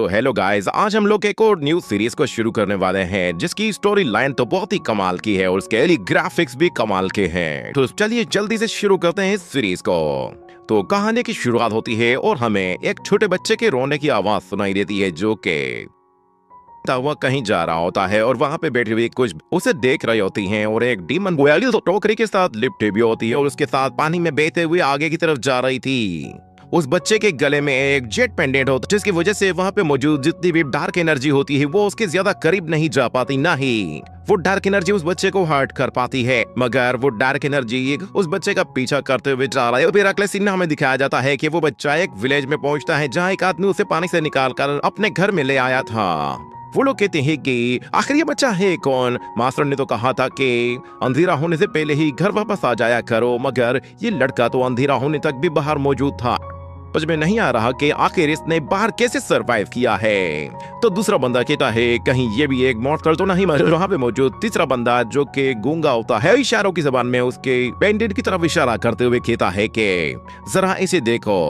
तो hello guys, आज हम लोग एक और न्यू सीरीज को शुरू करने वाले हैं जिसकी स्टोरी लाइन तो बहुत ही कमाल की है और उसके ग्राफिक्स भी कमाल के हैं। तो चलिए जल्दी से शुरू करते हैं इस सीरीज को। तो कहानी की शुरुआत होती है और हमें एक छोटे बच्चे के रोने की आवाज सुनाई देती है जो कि वह कहीं जा रहा होता है और वहां पे बैठी हुई कुछ उसे देख रही होती हैं और एक डीमन गोयल तो टोकरी के साथ लिपटी भी होती है और उसके साथ पानी में बहते हुए आगे की तरफ जा रही थी। उस बच्चे के गले में एक जेट पेंडेंट होता जिसकी वजह से वहां पे मौजूद जितनी भी डार्क एनर्जी होती है वो उसके ज्यादा करीब नहीं जा पाती, ना ही वो डार्क एनर्जी उस बच्चे को हर्ट कर पाती है। मगर वो डार्क एनर्जी उस बच्चे का पीछा करते हुए जा रहा है। फिर अगले सीन में हमें दिखाया जाता है कि वो बच्चा एक विलेज में पहुंचता है जहाँ एक आदमी उसे पानी से निकालकर अपने घर में ले आया था। वो लोग कहते हैं कि आखिर ये बच्चा है कौन? मास्टर ने तो कहा था कि अंधेरा होने से पहले ही घर वापस आ जाया करो, मगर ये लड़का तो अंधेरा होने तक भी बाहर मौजूद था। समझ में नहीं आ रहा कि आखिर इसने बाहर कैसे सरवाइव किया है। तो दूसरा बंदा कहता है कहीं ये भी एक मॉन्स्टर तो नहीं मर। वहां पे मौजूद तीसरा बंदा जो कि गूंगा होता है इशारों की जबान में उसके पेंडेंट की तरफ इशारा करते हुए कहता है कि जरा इसे देखो।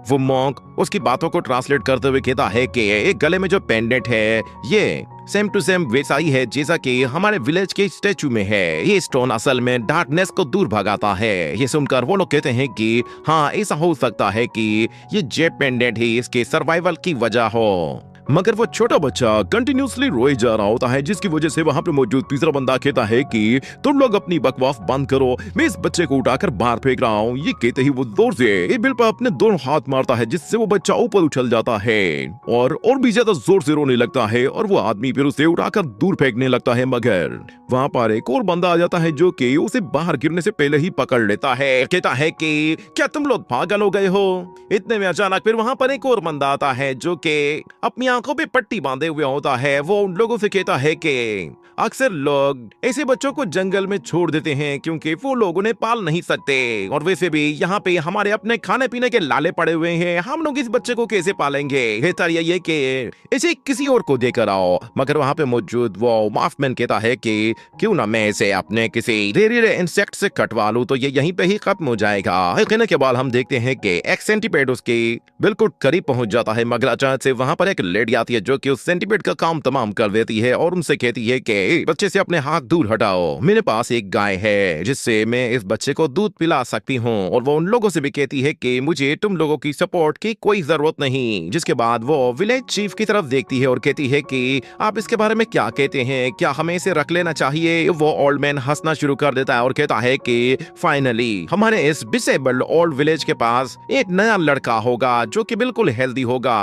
वो मॉन्क उसकी बातों को ट्रांसलेट करते हुए कहता है कि एक गले में जो पेंडेंट है ये सेम टू सेम वैसा ही है जैसा कि हमारे विलेज के स्टैचू में है। ये स्टोन असल में डार्कनेस को दूर भगाता है। ये सुनकर वो लोग कहते हैं कि हाँ ऐसा हो सकता है कि ये जेट पेंडेंट ही इसके सर्वाइवल की वजह हो। मगर वो छोटा बच्चा कंटिन्यूसली रोए जा रहा होता है जिसकी वजह से वहां पे मौजूद तीसरा बंदा कहता है कि तुम लोग अपनी बकवास बंद करो, मैं इस बच्चे को उठाकर बाहर फेंक रहा हूँ। ये कहते ही वो जोर से बिल पर अपने दोनों हाथ मारता है जिससे वो बच्चा ऊपर उछल जाता है और भी ज्यादा जोर से रोने लगता है और वो आदमी फिर उसे उठाकर दूर फेंकने लगता है। मगर वहां पर एक और बंदा आ जाता है जो कि उसे बाहर गिरने से पहले ही पकड़ लेता है। कहता है कि क्या तुम लोग पागल हो गए हो? इतने में अचानक फिर वहां पर एक और बंदा आता है जो कि अपनी आंखों पे पट्टी बांधे हुए होता है। वो उन लोगों से कहता है कि अक्सर लोग ऐसे बच्चों को जंगल में छोड़ देते हैं क्योंकि वो लोग उन्हें पाल नहीं सकते और वैसे भी यहाँ पे हमारे अपने खाने पीने के लाले पड़े हुए हैं, हम लोग इस बच्चे को कैसे पालेंगे? बेहतर ये कि इसे किसी और को देकर आओ। मगर वहां पे मौजूद वो माफमैन कहता है कि क्यों ना मैं इसे अपने किसी ढेरे इंसेक्ट से कटवा लूं तो ये यहीं पे ही खत्म हो जाएगा। कहने के बाद हम देखते हैं कि एक सेंटीपेड उसके बिल्कुल करीब पहुंच जाता है। मगर अचानक से वहां पर एक लेडी आती है जो कि उस सेंटीपेड का काम तमाम कर देती है और उनसे कहती है कि बच्चे से अपने हाथ दूर हटाओ, मेरे पास एक गाय है जिससे मैं इस बच्चे को दूध पिला सकती हूँ। और वो उन लोगों से भी कहती है कि मुझे तुम लोगों की सपोर्ट की कोई जरूरत नहीं। जिसके बाद वो विलेज चीफ की तरफ देखती है और कहती है कि आप इसके बारे में क्या कहते हैं, क्या हमें इसे रख लेना चाहिए? वो ओल्ड मैन हंसना शुरू कर देता है और कहता है कि फाइनली हमारे इस डिसेबल्ड ओल्ड विलेज के पास एक नया लड़का होगा जो कि बिल्कुल हेल्दी होगा।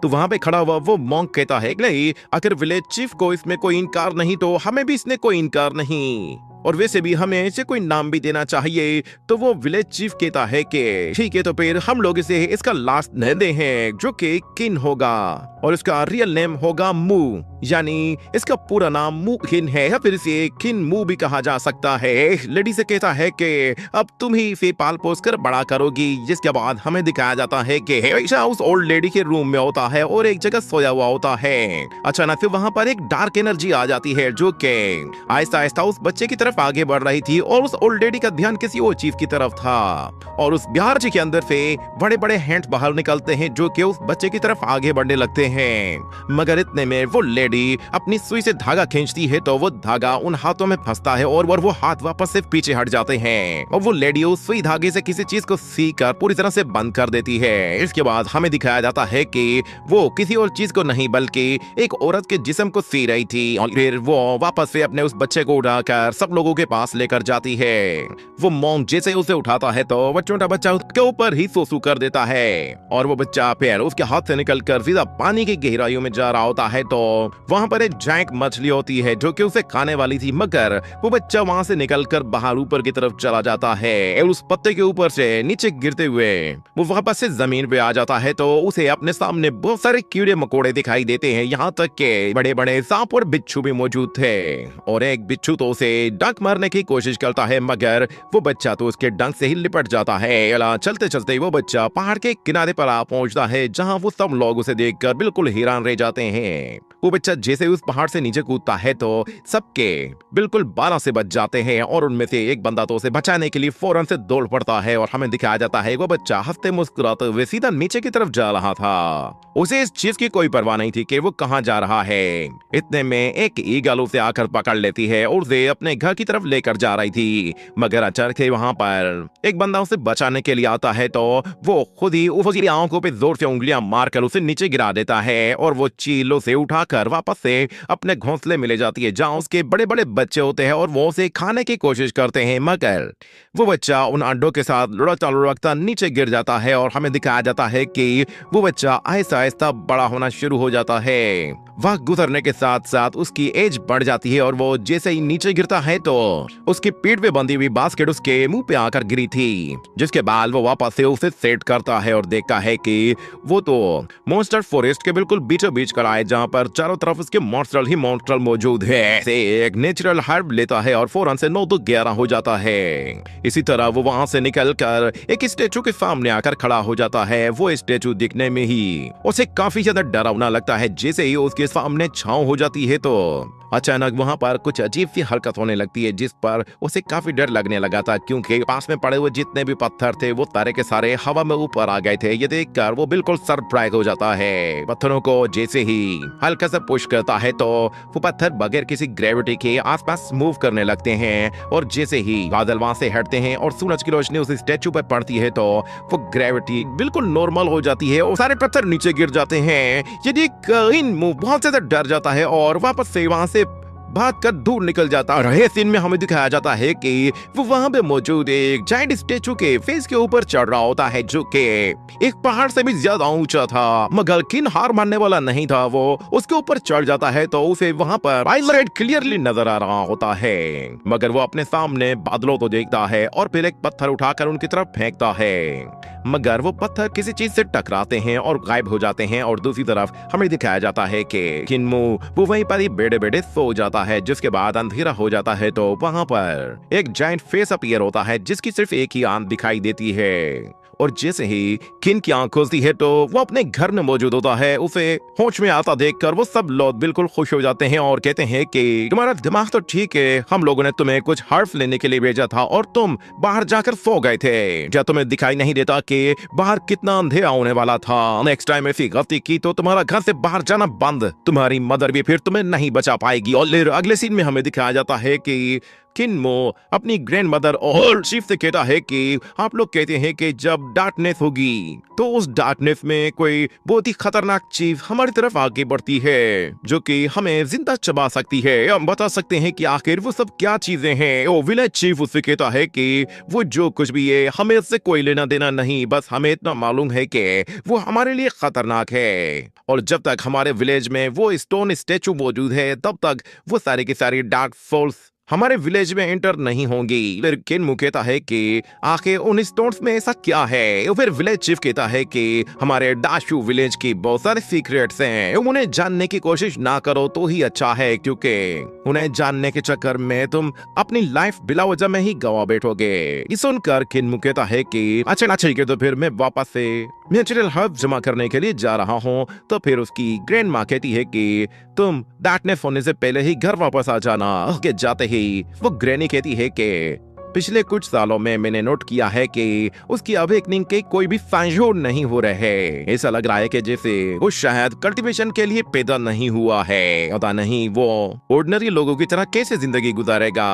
तो वहां पे खड़ा हुआ वो मॉन्क कहता है नहीं, अगर विलेज चीफ को इसमें कोई इनकार नहीं तो हमें भी इसने कोई इनकार नहीं, और वैसे भी हमें इसे कोई नाम भी देना चाहिए। तो वो विलेज चीफ कहता है कि ठीक है तो फिर हम लोग इसे इसका लास्ट नेम दे हैं जो कि किन होगा और इसका रियल नेम होगा मू, यानी इसका पूरा नाम मू किन है या फिर इसे किन मू भी कहा जा सकता है। लेडी से कहता है कि अब तुम ही इसे पाल पोस कर बड़ा करोगी। जिसके बाद हमें दिखाया जाता है कि हमेशा उस ओल्ड लेडी के रूम में होता है और एक जगह सोया हुआ होता है। अचानक से वहां पर एक डार्क एनर्जी आ जाती है जो कि आहिस्ता आहिस्ता उस बच्चे की तरफ आगे बढ़ रही थी और उस ओल्ड लेडी का ध्यान किसी और चीज की तरफ था और उस बिहार जी के अंदर से बड़े बड़े हैंड्स बाहर निकलते हैं जो कि उस बच्चे की तरफ आगे बढ़ने लगते हैं। मगर इतने में वो लेडी अपनी सुई से धागा खींचती है तो वो धागा उन हाथों में फंसता है और वो हाथ वापस से पीछे हट जाते हैं और वो लेडी उस सुई धागे से किसी चीज को सी कर पूरी तरह से बंद कर देती है। इसके बाद हमें दिखाया जाता है कि वो किसी और चीज को नहीं बल्कि एक औरत के जिस्म को सी रही थी और फिर वो वापस से अपने उस बच्चे को उठाकर सब लोगों के पास लेकर जाती है। वो मॉन्क जैसे उसे उठाता है तो वो छोटा बच्चा उसके ऊपर ही सोसू कर देता है और वो बच्चा फिर उसके हाथ से निकलकर सीधा पानी की गहराइयों में जा रहा होता है। तो वहां पर एक जायंट मछली होती है जो कि उसे खाने वाली थी, मगर वो बच्चा वहां से निकलकर बाहर ऊपर की तरफ चला जाता है और उस पत्ते के ऊपर से नीचे गिरते हुए वो वापस से जमीन पे आ जाता है। तो उसे अपने सामने बहुत सारे कीड़े मकोड़े दिखाई देते हैं, यहाँ तक के बड़े बड़े सांप और बिच्छू भी मौजूद थे और एक बिच्छू तो उसे डंक मारने की कोशिश करता है मगर वो बच्चा तो उसके डंक से ही लिपट जाता है। चलते चलते वो बच्चा पहाड़ के किनारे पर आ पहुंचता है जहां वो सब लोग उसे देखकर बिल्कुल हैरान रह जाते हैं। वो बच्चा जैसे उस पहाड़ से नीचे कूदता है तो सबके बिल्कुल बालों से बच जाते हैं और उनमें से एक बंदा तो उसे बचाने के लिए फौरन से दौड़ पड़ता है और हमें दिखाया जाता है वो बच्चा हंसते मुस्कुराते हुए सीधा नीचे की तरफ जा रहा था। उसे इस चीज की कोई परवाह नहीं थी कि वो कहां जा रहा है। इतने में एक ईगल उसे आकर पकड़ लेती है और उसे अपने घर की तरफ लेकर जा रही थी। मगर अचानक से वहां पर एक बंदा उसे बचाने के लिए आता है तो वो खुद ही उसकी आंखों पे जोर से उंगलियां मारकर उसे नीचे गिरा देता है और वो चीलों से उठाकर वापस से अपने घोंसले में ले जाती है जहां उसके बड़े बड़े बच्चे होते हैं और वो उसे खाने की कोशिश करते हैं। मगर वो बच्चा उन अंडों के साथ लुढ़कता लुढ़कता नीचे गिर जाता है और हमें दिखाया जाता है कि वो बच्चा आहिस्ता आहिस्ता बड़ा होना शुरू हो जाता है। वक्त गुजरने के साथ साथ उसकी एज बढ़ जाती है और वो जैसे ही नीचे गिरता है तो उसकी पीठ पे बंधी हुई बास्केट उसके मुंह पे आकर गिरी थी, जिसके बाद वो वापस से उसे सेट करता है और देखता है कि वो तो मॉन्स्टर फॉरेस्ट के बिल्कुल बीचों बीच खड़ा है जहां पर चारों तरफ उसके मॉन्स्टर ही मॉन्स्टर मौजूद है। से एक नेचुरल हर्ब लेता है और फौरन से 9 तो 11 हो जाता है। इसी तरह वो वहां से निकलकर एक स्टेचू के सामने आकर खड़ा हो जाता है। वो स्टेचू दिखने में ही उसे काफी ज्यादा डरावना लगता है। जैसे ही उसके सामने छांव हो जाती है तो अचानक वहां पर कुछ अजीब सी हरकत होने लगती है जिस पर उसे काफी डर लगने लगा था, क्योंकि पास में पड़े हुए जितने भी पत्थर थे वो सारे के सारे हवा में ऊपर आ गए थे। ये देखकर वो बिल्कुल सरप्राइज हो जाता है। पत्थरों को जैसे ही हल्का सा पुश करता है तो वो पत्थर बगैर किसी ग्रेविटी के आसपास मूव करने लगते हैं और जैसे ही बादल वहां से हटते हैं और सूरज की रोशनी उस स्टैचू पर पड़ती है तो वो ग्रेविटी बिल्कुल नॉर्मल हो जाती है और सारे पत्थर नीचे गिर जाते हैं। ये देखकर इनमू बहुत ज्यादा डर जाता है और वापस से वहां से भाग कर दूर निकल जाता है। और सीन में हमें दिखाया जाता है कि वो वहां पे मौजूद एक जायंट स्टैचू के फेस के ऊपर चढ़ रहा होता है जो कि एक पहाड़ से भी ज्यादा ऊंचा था। मगर किन हार मानने वाला नहीं था। वो उसके ऊपर चढ़ जाता है तो उसे वहां पर आइलैंड क्लियरली नजर आ रहा होता है। मगर वो अपने सामने बादलों को देखता है और फिर एक पत्थर उठाकर उनकी तरफ फेंकता है। मगर वो पत्थर किसी चीज से टकराते हैं और गायब हो जाते हैं और दूसरी तरफ हमें दिखाया जाता है कि किन्मू वो वहीं पर ही बेड़े बेड़े सो जाता है। जिसके बाद अंधेरा हो जाता है तो वहां पर एक जायंट फेस अपीयर होता है जिसकी सिर्फ एक ही आंख दिखाई देती है। और जैसे ही किन की आंख खुलती है तो वो अपने घर में मौजूद होता है। उसे होश में आता देखकर वो सब लोग बिल्कुल खुश हो जाते हैं और कहते हैं कि तुम्हारा दिमाग तो ठीक है, हम लोगों ने तुम्हें कुछ हर्फ लेने के लिए भेजा था और तुम बाहर जाकर सो गए थे। क्या तुम्हें दिखाई नहीं देता कि बाहर कितना अंधेरा होने वाला था? नेक्स्ट टाइम ऐसी गलती की तो तुम्हारा घर से बाहर जाना बंद। तुम्हारी मदर भी फिर तुम्हें नहीं बचा पाएगी। और अगले सीन में हमें दिखाया जाता है कि किन्मो अपनी ग्रैंड मदर और चीफ से कहता है कि आप लोग कहते हैं कि जब डार्कनेस होगी तो उस डार्कनेस में कोई बहुत ही खतरनाक चीज हमारी तरफ आगे बढ़ती है जो कि हमें जिंदा चबा सकती है। हम बता सकते हैं कि आखिर वो सब क्या चीजें हैं। वो विलेज चीफ उससे कहता है कि वो जो कुछ भी है हमें इससे कोई लेना देना नहीं, बस हमें इतना मालूम है कि वो हमारे लिए खतरनाक है और जब तक हमारे विलेज में वो स्टोन स्टैचू मौजूद है तब तक वो सारे के सारे डार्क फोर्स हमारे विलेज में एंटर नहीं होंगी। फिर किन्मू कहता है कि आखिर उन स्टोन्स में ऐसा क्या है। फिर विलेज चीफ कहता है कि हमारे डाशू विलेज की बहुत सारे सीक्रेट्स हैं, उन्हें जानने की कोशिश ना करो तो ही अच्छा है, क्योंकि उन्हें जानने के चक्कर में तुम अपनी लाइफ बिला वजह में ही गवा बैठोगे। ये सुनकर किन्मू कहता है कि अच्छा ठीक है, तो फिर मैं वापस से नेचुरल हर्ब जमा करने के लिए जा रहा हूँ। तो फिर उसकी ग्रैंड माँ कहती है कि तुम डार्कनेस होने से पहले ही घर वापस आ जाना। उसके जाते ही वो ग्रैनी कहती है कि पिछले कुछ सालों में मैंने नोट किया है कि उसकी अवेकनिंग के कोई भी साइन नहीं हो रहे हैं। ऐसा लग रहा है कि जैसे वो शायद कल्टीवेशन के लिए पैदा नहीं हुआ है। पता नहीं वो ऑर्डिनरी लोगों की तरह कैसे जिंदगी गुजारेगा।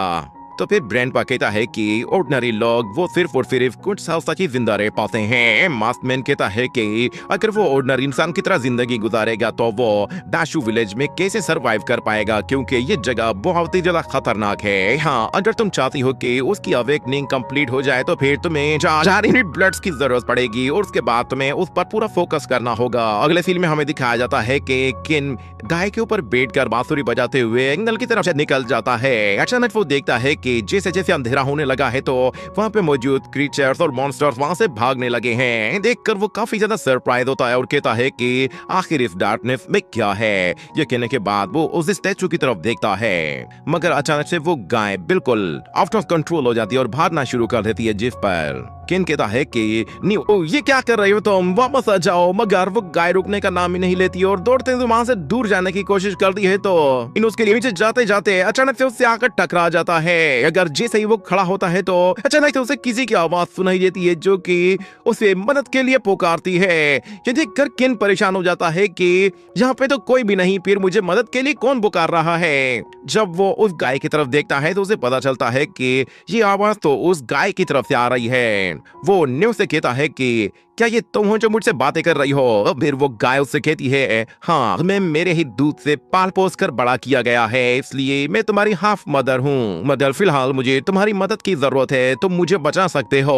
तो फिर ग्रैंडपा कहता है कि ऑर्डिनरी लोग वो सिर्फ और सिर्फ कुछ साल तक ही जिंदा रह पाते हैं। मास्टमैन कहता है कि अगर वो ऑर्डिनरी इंसान की तरह जिंदगी गुजारेगा तो वो डाशू विलेज में कैसे सरवाइव कर पाएगा, क्योंकि ये जगह बहुत ही ज्यादा खतरनाक है। हाँ, अगर तुम चाहती हो कि उसकी अवेकनिंग कंप्लीट हो जाए तो फिर तुम्हें 4 यूनिट ब्लड्स की जरूरत पड़ेगी और उसके बाद तुम्हें उस पर पूरा फोकस करना होगा। अगले फिल्म में हमें दिखाया जाता है कि किन गाय के ऊपर बैठकर बांसुरी बजाते हुए जंगल की तरफ से निकल जाता है। अचानक वो देखता है कि कि जैसे जैसे अंधेरा होने लगा है तो वहाँ पे मौजूद क्रीचर्स और मॉन्स्टर्स वहाँ से भागने लगे हैं। देखकर वो काफी ज्यादा सरप्राइज होता है और कहता है कि आखिर इस डार्कनेस में क्या है। ये कहने के बाद वो उस स्टैचू की तरफ देखता है, मगर अचानक से वो गाय बिल्कुल आउट ऑफ कंट्रोल हो जाती है और भागना शुरू कर देती है, जिस पर किन कहता है कि न्यू ये क्या कर रही हो तुम, वापस आ जाओ। मगर वो गाय रुकने का नाम ही नहीं लेती और दौड़ते हुए वहां से दूर जाने की कोशिश करती है तो इन उसके नीचे जाते जाते अचानक से उससे आकर टकरा जाता है। अगर जैसे ही वो खड़ा होता है तो अचानक से उसे किसी की आवाज सुनाई देती है जो कि उसे मदद के लिए पुकारती है। ये देखकर किन परेशान हो जाता है कि यहाँ पे तो कोई भी नहीं, फिर मुझे मदद के लिए कौन पुकार रहा है। जब वो उस गाय की तरफ देखता है तो उसे पता चलता है कि ये आवाज तो उस गाय की तरफ से आ रही है। वो न्यू से कहता है कि क्या ये तुम हो जो मुझसे बातें कर रही हो। फिर वो गाय उससे कहती है, हाँ मैं मेरे ही दूध से पाल पोस कर बड़ा किया गया है, इसलिए मैं तुम्हारी हाफ मदर हूँ, मगर फिलहाल मुझे तुम्हारी मदद की जरूरत है, तुम मुझे बचा सकते हो।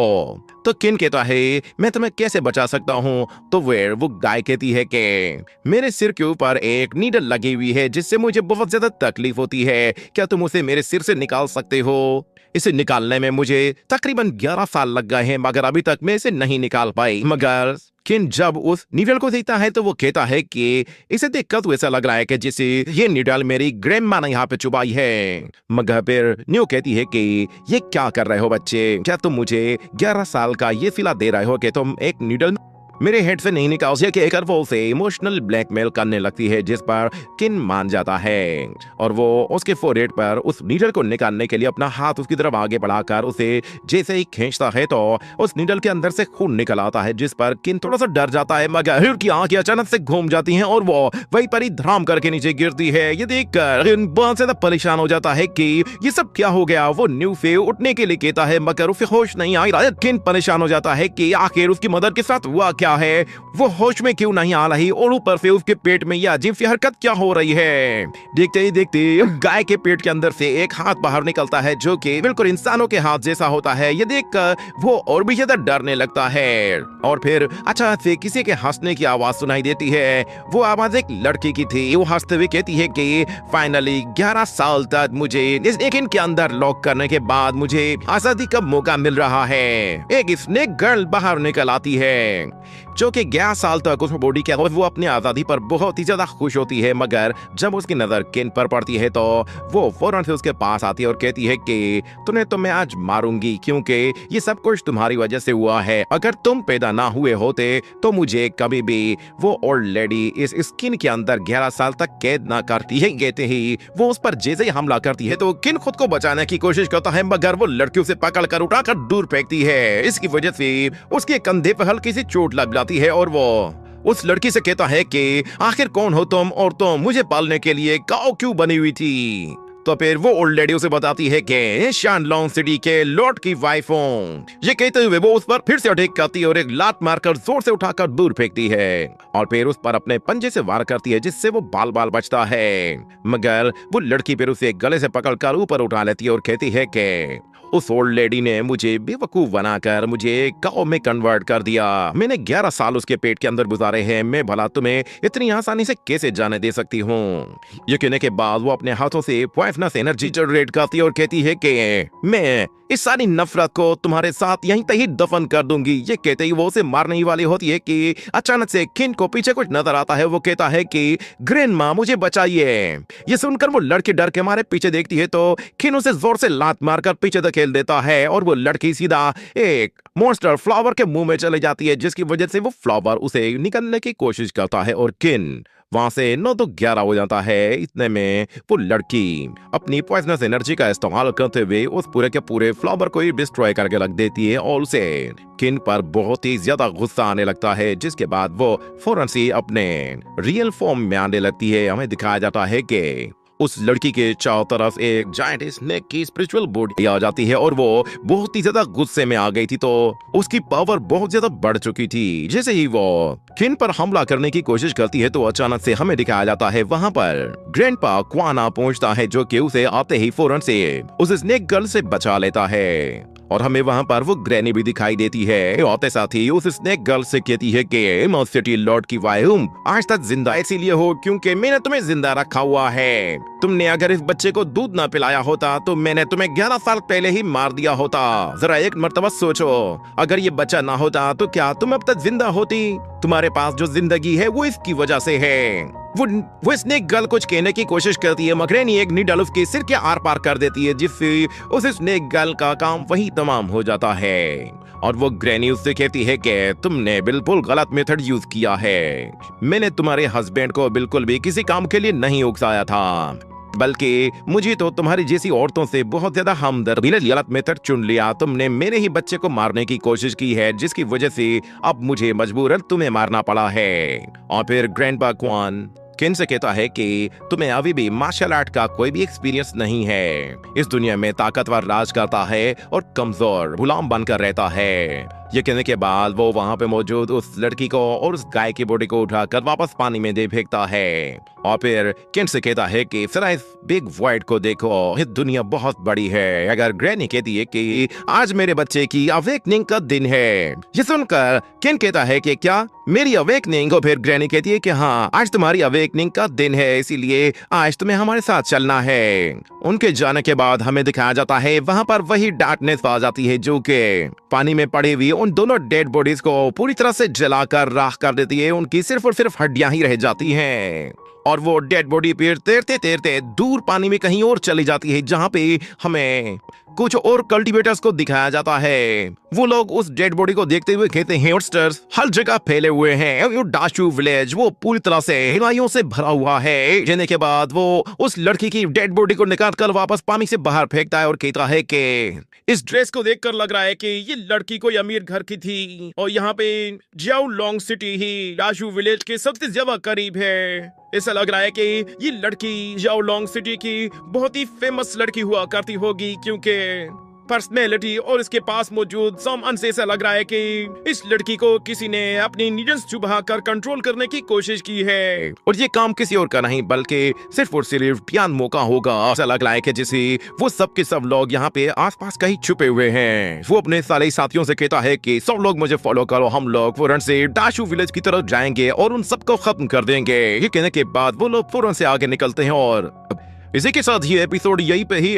तो किन कहता है, मैं तुम्हें कैसे बचा सकता हूँ। तो फिर वो गाय कहती है कि मेरे सिर के ऊपर एक नीडल लगी हुई है जिससे मुझे बहुत ज्यादा तकलीफ होती है, क्या तुम उसे मेरे सिर से निकाल सकते हो। इसे निकालने में मुझे तकरीबन 11 साल लग गए हैं, मगर अभी तक मैं इसे नहीं निकाल पाई। मगर किन जब उस नीडल को देखता है तो वो कहता है कि इसे देखकर तो ऐसा लग रहा है कि जैसे ये नीडल मेरी ग्रैंडमा ने यहाँ पे चुबाई है। मगर फिर न्यू कहती है कि ये क्या कर रहे हो बच्चे, क्या तुम मुझे 11 साल का ये सिला दे रहे हो कि तुम एक नीडल मेरे हेड से नहीं निकाल सके। एक वो उसे इमोशनल ब्लैकमेल करने लगती है, जिस पर किन मान जाता है और वो उसके फोरहेड पर उस नीडल को निकालने के लिए अपना हाथ उसकी तरफ आगे बढ़ाकर उसे जैसे ही खींचता है तो उस नीडल के अंदर से खून निकल आता है, जिस पर किन थोड़ा सा डर जाता है। मगर उसकी आंखें अचानक से घूम जाती हैं और वो वहीं पर ही धड़ाम करके नीचे गिरती है। ये देखकर किन बहुत ज्यादा परेशान हो जाता है कि ये सब क्या हो गया। वो न्यू से उठने के लिए कहता है, मगर उसे होश नहीं आ रहा है। किन परेशान हो जाता है कि आखिर उसकी मदर के साथ हुआ क्या है, वो होश में क्यों नहीं आ रही और ऊपर से उसके पेट में यह अजीब सी हरकत क्या हो रही है। देखते ही देखते गाय के पेट के अंदर से एक हाथ बाहर निकलता है जो कि बिल्कुल इंसानों के हाथ जैसा होता है। ये देखकर वो और भी ज्यादा डरने लगता है और फिर अचानक से किसी के हंसने की आवाज सुनाई देती है। वो आवाज एक लड़की की थी। वो हंसते हुए कहती है कि फाइनली 11 साल तक मुझे इस लेकिन के अंदर लॉक करने के बाद मुझे आजादी का मौका मिल रहा है। एक स्नेक गर्ल बाहर निकल आती है जो कि 11 साल तक उस बॉडी के वो अपनी आजादी पर बहुत ही ज्यादा खुश होती है। मगर जब उसकी नजर किन पर पड़ती है तो वो फौरन से उसके पास आती है और कहती है कि तुम्हें तो मैं आज मारूंगी, क्योंकि ये सब कुछ तुम्हारी वजह से हुआ है। अगर तुम पैदा ना हुए होते तो मुझे कभी भी वो ओल्ड लेडी इस स्किन के अंदर 11 साल तक कैद ना करती है। कहते ही वो उस पर जैसे ही हमला करती है तो किन खुद को बचाने की कोशिश करता है, मगर वो लड़की उसे पकड़कर उठाकर दूर फेंकती है। इसकी वजह से उसके कंधे पर हल्की सी चोट लग जाती है और वो उस लड़की से कहता है कि आखिर कौन हो तुम और तुम मुझे पालने के लिए काऊ क्यों बनी हुई थी। तो फिर वो ओल्ड लेडी उसे बताती है कि शानलॉन्ग सिटी के लॉर्ड की वाइफ हूँ। ये कहते हुए वो उस पर फिर से अटैक करती है और एक लात मारकर जोर से उठाकर दूर फेंकती है और फिर उस पर अपने पंजे से वार करती है, जिससे वो बाल बाल बचता है। मगर वो लड़की फिर उसे गले से पकड़कर ऊपर उठा लेती है और कहती है कि उस ओल्ड लेडी ने मुझे बेवकूफ बनाकर मुझे काऊ में कन्वर्ट कर दिया। मैंने 11 साल उसके पेट के अंदर गुजारे हैं, मैं भला तुम्हें इतनी आसानी से कैसे जाने दे सकती हूँ। ये कहने के बाद वो अपने हाथों से पॉइजनस एनर्जी जनरेट करती है और कहती है कि मैं इस सारी नफरत को तुम्हारे साथ यहीं तक ही दफन कर दूंगी। ये कहते ही वो उसे मारने ही वाली होती है कि अचानक से किन को पीछे कुछ नजर आता है। वो कहता है कि ग्रैंडमा मुझे बचाइए। ये सुनकर वो लड़की डर के मारे पीछे देखती है तो किन उसे जोर से लात मारकर पीछे धकेल देता है और वो लड़की सीधा एक मॉन्स्टर फ्लावर के मुंह में चले जाती है, जिसकी वजह से वो फ्लावर उसे निकलने की कोशिश करता है और किन वहां से 9 तो 11 हो जाता है। इतने में वो लड़की अपनी पॉइजनस एनर्जी का इस्तेमाल करते हुए उस पूरे के पूरे फ्लावर को ही डिस्ट्रॉय करके रख देती है और उसे किन पर बहुत ही ज्यादा गुस्सा आने लगता है, जिसके बाद वो फौरन से अपने रियल फॉर्म में आने लगती है। हमें दिखाया जाता है कि उस लड़की के चारों तरफ एक जायंट स्नेक की स्पिरिचुअल बॉडी आ जाती है और वो बहुत ही ज्यादा गुस्से में आ गई थी, तो उसकी पावर बहुत ज्यादा बढ़ चुकी थी। जैसे ही वो किन पर हमला करने की कोशिश करती है तो अचानक से हमें दिखाया जाता है वहां पर ग्रैंडपा क्वाना पहुंचता है, जो कि उसे आते ही फौरन से उस स्नेक गर्ल से बचा लेता है और हमें वहाँ पर वो ग्रैनी भी दिखाई देती है। और साथ ही उस स्नेक गर्ल से कहती है कि सिटी लॉर्ड की वायुम आज तक जिंदा इसीलिए हो क्योंकि मैंने तुम्हें जिंदा रखा हुआ है। तुमने अगर इस बच्चे को दूध ना पिलाया होता तो मैंने तुम्हें 11 साल पहले ही मार दिया होता। जरा एक मर्तबा सोचो, अगर ये बच्चा ना होता तो क्या तुम अब तक जिंदा होती? तुम्हारे पास जो जिंदगी है वो इसकी वजह से है। वो स्नेक गर्ल कुछ कहने की कोशिश करती है मगर ग्रैनी एक नीडल उसके सिर के आर पार कर देती है, जिससे उस स्नेक गर्ल का काम वही तमाम हो जाता है। और वो ग्रैनी उससे कहती है कि तुमने बिल्कुल गलत मेथड यूज किया है। मैंने तुम्हारे हस्बैंड को बिल्कुल भी किसी काम के लिए नहीं उकसाया था, बल्कि मुझे तो तुम्हारी जैसी औरतों से बहुत ज्यादा हमदर्दी ने गलत मेथड चुन लिया। तुमने मेरे ही बच्चे को मारने की कोशिश की है, जिसकी वजह से अब मुझे मजबूरन तुम्हें मारना पड़ा है। और फिर ग्रैंडपा क्वान किन से कहता है कि तुम्हें अभी भी मार्शल आर्ट का कोई भी एक्सपीरियंस नहीं है। इस दुनिया में ताकतवर राज करता है और कमजोर गुलाम बनकर रहता है। ये कहने के बाद वो वहाँ पे मौजूद उस लड़की को और उस गाय की बॉडी को उठाकर वापस पानी में दे फेंकता है। और फिर किन से कहता है कि जरा इस बिग वॉइड को देखो, ये दुनिया बहुत बड़ी है। अगर ग्रैनी कहती है कि आज मेरे बच्चे की अवेकनिंग का दिन है, ये सुनकर किन कहता है कि क्या मेरी अवेकनिंग? और फिर ग्रैनी कहती है कि हाँ, आज तुम्हारी अवेकनिंग का दिन है, इसीलिए आज तुम्हें हमारे साथ चलना है। उनके जाने के बाद हमें दिखाया जाता है वहाँ पर वही डार्कनेस आ जाती है जो कि पानी में पड़ी हुई उन दोनों डेड बॉडीज को पूरी तरह से जलाकर राख कर देती है। उनकी सिर्फ और सिर्फ हड्डियां ही रह जाती हैं और वो डेड बॉडी फिर तैरते तैरते दूर पानी में कहीं और चली जाती है, जहाँ पे हमें कुछ और कल्टीवेटर्स को दिखाया जाता है। वो लोग उस डेड बॉडी को देखते हुए कहते हैं हॉटस्टर्स हर जगह फैले हुए हैं। डाशू विलेज वो पूरी तरह से हिमालयों से भरा हुआ है। जाने के बाद वो उस लड़की की डेड बॉडी को निकाल कर वापस पानी से बाहर फेंकता है और कहता है कि इस ड्रेस को देखकर लग रहा है कि ये लड़की कोई अमीर घर की थी और यहाँ पे जियाओ लॉन्ग सिटी ही डाशू विलेज के सबसे ज्यादा करीब है। ऐसा लग रहा है कि ये लड़की जियाओ लॉन्ग सिटी की बहुत ही फेमस लड़की हुआ करती होगी, क्योंकि पर्सनैलिटी और इसके पास मौजूद सामान से ऐसा लग रहा है कि इस लड़की को किसी ने अपनी नीडल्स चुभा कर कंट्रोल करने की कोशिश की है और ये काम किसी और का नहीं बल्कि सिर्फ और सिर्फ टियान मो का होगा। ऐसा लग रहा है कि जैसे वो सब के सब लोग यहाँ पे आसपास कहीं छुपे हुए हैं। वो अपने सारे साथियों से कहता है कि सब लोग मुझे फॉलो करो, हम लोग फौरन से डाशू विलेज की तरफ जाएंगे और उन सबको खत्म कर देंगे। ये कहने के बाद वो लोग फौरन से आगे निकलते हैं और इसी के साथ ये एपिसोड यहीं पे ही